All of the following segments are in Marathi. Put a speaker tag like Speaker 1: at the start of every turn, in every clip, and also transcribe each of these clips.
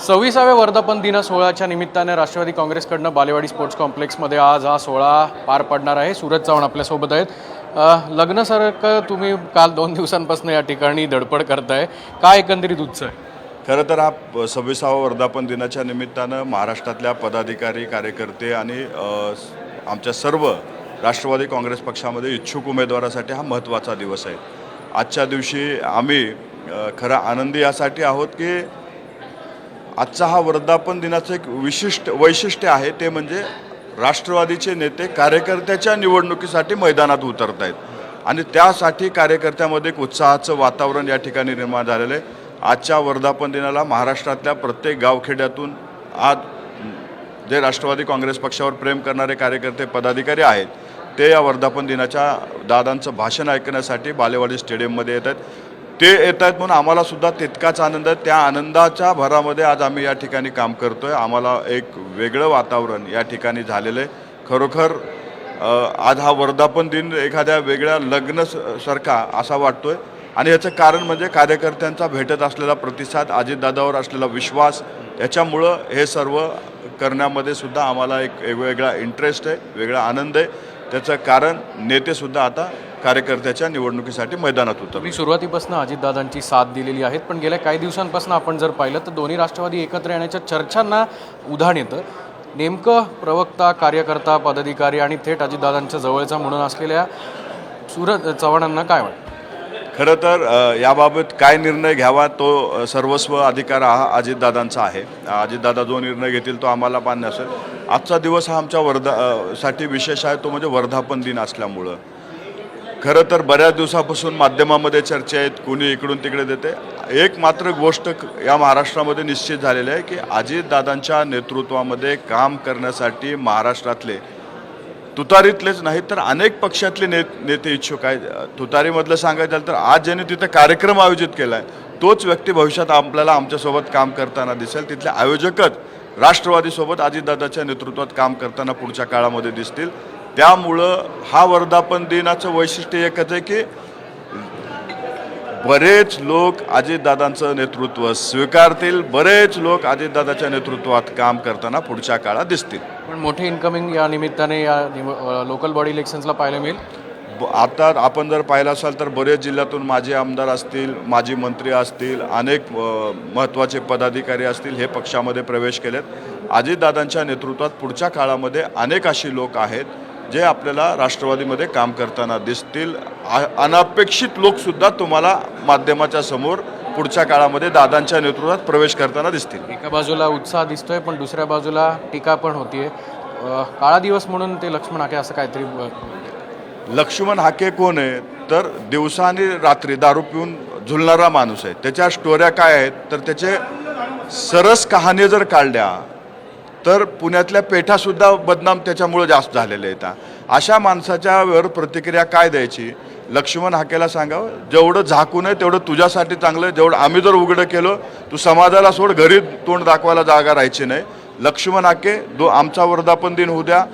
Speaker 1: 26व्या वर्धापन दिन सोहळ्याच्या निमित्ताने राष्ट्रवादी काँग्रेसकडनं बालेवाडी स्पोर्ट्स कॉम्प्लेक्समध्ये आज हा सोहळा पार पडणार आहे। सूरज चव्हाण आपल्यासोबत आहेत। लग्नासारखं तुम्ही काल 2 दिवसांपासून या ठिकाणी धडपड करताय, काय एकंदरीत उत्साह आहे?
Speaker 2: खरं तर हा 26वा वर्धापन दिनाच्या निमित्तानं महाराष्ट्रातल्या पदाधिकारी कार्यकर्ते आणि आमच्या सर्व राष्ट्रवादी काँग्रेस पक्षामध्ये इच्छुक उमेदवारासाठी हा महत्त्वाचा दिवस आहे। आजच्या दिवशी आम्ही खरं आनंदी यासाठी आहोत की आजचा हा वर्धापन दिनाचं एक विशिष्ट वैशिष्ट्य आहे, ते म्हणजे राष्ट्रवादीचे नेते कार्यकर्त्याच्या निवडणुकीसाठी मैदानात उतरत आहेत आणि त्यासाठी कार्यकर्त्यामध्ये एक उत्साहाचं वातावरण या ठिकाणी निर्माण झालेलं आहे। आजच्या वर्धापन दिनाला महाराष्ट्रातल्या प्रत्येक गावखेड्यातून आज जे राष्ट्रवादी काँग्रेस पक्षावर प्रेम करणारे कार्यकर्ते पदाधिकारी आहेत ते या वर्धापन दिनाच्या दादांचं भाषण ऐकण्यासाठी बालेवाडी स्टेडियममध्ये येत आहेत। ते येत आहेत म्हणून आम्हाला सुद्धा तितकाच आनंद आहे। त्या आनंदाच्या भरामध्ये आज आम्ही या ठिकाणी काम करतोय। आम्हाला एक वेगळं वातावरण या ठिकाणी झालेलं आहे। खरोखर आज हा वर्धापन दिन एखाद्या वेगळ्या लग्नासारखा असा वाटतोय आणि याचं कारण म्हणजे कार्यकर्त्यांचा भेटत असलेला प्रतिसाद, अजितदादावर असलेला विश्वास, याच्यामुळं हे सर्व करण्यामध्ये सुद्धा आम्हाला एक वेगळा इंटरेस्ट आहे, वेगळा आनंद आहे। त्याचं कारण नेतेसुद्धा आता कार्यकर्त्याच्या निवडणुकीसाठी मैदानात उतरले।
Speaker 1: मी सुरुवातीपासून अजितदादांची साथ दिलेली आहेत, पण गेल्या काही दिवसांपासून आपण जर पाहिलं तर दोन्ही राष्ट्रवादी एकत्र येण्याच्या चर्चांना उधाण येतं। नेमकं प्रवक्ता, कार्यकर्ता, पदाधिकारी आणि थेट अजितदादांच्या जवळचा म्हणून असलेल्या सूरज चव्हाणांना काय वाटतं?
Speaker 2: खरं तर याबाबत काय निर्णय घ्यावा तो सर्वस्व अधिकार हा अजितदादांचा आहे। अजितदादा जो निर्णय घेतील तो आम्हाला मान्य असेल। आजचा दिवस हा आमच्या साठी विशेष आहे, तो म्हणजे वर्धापन दिन असल्यामुळं। खरं तर बऱ्याच दिवसापासून माध्यमामध्ये चर्चा आहेत, कुणी इकडून तिकडे देते। एक मात्र गोष्ट या महाराष्ट्रामध्ये निश्चित झालेली आहे की अजितदादांच्या नेतृत्वामध्ये काम करण्यासाठी महाराष्ट्रातले तुतारीतलेच नाही तर अनेक पक्षातले नेते इच्छुक आहेत। तुतारीमधलं सांगायचं झालं तर आज ज्याने तिथे कार्यक्रम आयोजित केला आहे तोच व्यक्ती भविष्यात आपल्याला आमच्यासोबत काम करताना दिसेल। तिथले आयोजकच राष्ट्रवादीसोबत अजितदादाच्या नेतृत्वात काम करताना पुढच्या काळामध्ये दिसतील। त्यामुळं हा वर्धापन दिनाचं वैशिष्ट्य एकच आहे की बरेच लोक अजितदादांचं नेतृत्व स्वीकारतील, बरेच लोक अजितदादाच्या नेतृत्वात काम करताना पुढच्या काळात दिसतील।
Speaker 1: पण मोठे इन्कमिंग या निमित्ताने या लोकल बॉडी इलेक्शन्सला पाहायला मिळेल।
Speaker 2: आता आपण जर पाहिलं असाल तर बरेच जिल्ह्यातून माजी आमदार असतील, माजी मंत्री असतील, अनेक महत्त्वाचे पदाधिकारी असतील, हे पक्षामध्ये प्रवेश केलेत। अजितदादांच्या नेतृत्वात पुढच्या काळामध्ये अनेक अशी लोक आहेत जे आपल्याला राष्ट्रवादीमध्ये काम करताना दिसतील। अनपेक्षित लोकसुद्धा तुम्हाला माध्यमाच्या समोर पुढच्या काळामध्ये दादांच्या नेतृत्वात प्रवेश करताना दिसतील।
Speaker 1: एका बाजूला उत्साह दिसतोय पण दुसऱ्या बाजूला टीका पण होतीये। काळा दिवस म्हणून ते लक्ष्मण हाके असं काहीतरी।
Speaker 2: लक्ष्मण हाके कोण आहे तर दिवसा आणि रात्री दारू पिऊन झुलणारा माणूस आहे। त्याच्या स्टोऱ्या काय आहेत तर त्याचे सरस कहाणी जर काढल्या तर पुण्यातल्या पेठासुद्धा बदनाम त्याच्यामुळे जास्त झालेले आहेत। अशा माणसाच्यावर प्रतिक्रिया काय द्यायची? लक्ष्मण हाकेला सांगावं जेवढं झाकू नये तेवढं तुझ्यासाठी चांगलं, जेवढं आम्ही जर उघडं केलं तू समाजाला सोड, घरी तोंड दाखवायला जागा राहायची नाही। लक्ष्मण हाके आमचा वर्धापन दिन होऊ द्या,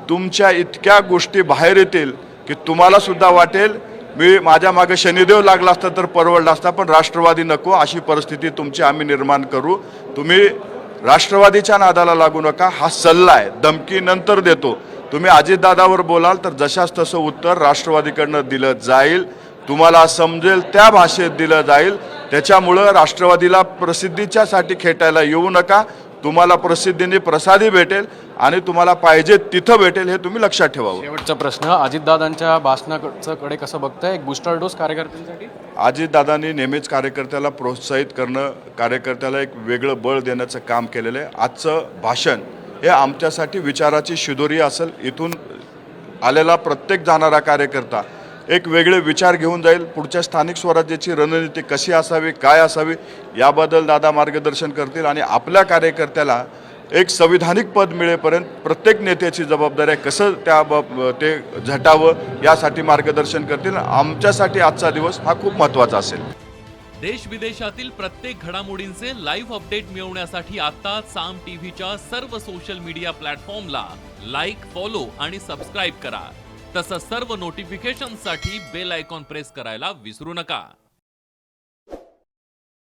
Speaker 2: तुमच्या इतक्या गोष्टी बाहेर येतील की तुम्हाला सुद्धा वाटेल मी माझ्या मागे शनिदेव लागला असता तर परवडला असता, पण राष्ट्रवादी नको अशी परिस्थिती तुमची आम्ही निर्माण करू। तुम्ही राष्ट्रवादीच्या नादाला लागू नका, हा सल्ला आहे। धमकी नंतर देतो, तुम्ही अजितदादावर बोलाल तर जशास तसं उत्तर राष्ट्रवादीकडनं दिलं जाईल, तुम्हाला समजेल त्या भाषेत दिलं जाईल। त्याच्यामुळं राष्ट्रवादीला प्रसिद्धीच्यासाठी खेटायला येऊ नका। तुम्हाला प्रसिद्धीने प्रसादी भेटेल आणि तुम्हाला पाहिजे तिथं भेटेल, हे तुम्ही लक्षात ठेवावं।
Speaker 1: शेवटचा प्रश्न, अजितदादांच्या भाषणाकडे कसं बघताय? एक बूस्टर डोस कार्यकर्त्यांसाठी?
Speaker 2: अजितदादांनी नेहमीच कार्यकर्त्याला प्रोत्साहित करणं, कार्यकर्त्याला एक वेगळं बळ देण्याचं काम केलेलं आहे। आजचं भाषण हे आमच्यासाठी विचाराची शिदोरी असेल। इथून आलेला प्रत्येक जाणारा कार्यकर्ता एक वेगळे विचार घेऊन जाईल। पुढच्या स्थानिक स्वराज्याची रणनीती कशी असावी, काय असावी याबद्दल दादा मार्गदर्शन करतील आणि आपल्या कार्यकर्त्याला एक संविधानिक पद मिळेपर्यंत प्रत्येक नेत्याची जबाबदारी आहे कसं ते झटावं यासाठी मार्गदर्शन करतील। आमच्यासाठी आजचा दिवस हा खूप महत्त्वाचा असेल।
Speaker 3: देश विदेशातील प्रत्येक घडामोडींचे लाईव्ह अपडेट मिळवण्यासाठी आता साम टीव्हीच्या सर्व सोशल मीडिया प्लॅटफॉर्मला लाईक, फॉलो आणि सबस्क्राईब करा। तसंच सर्व नोटिफिकेशनसाठी बेल आयकॉन प्रेस करायला विसरू नका।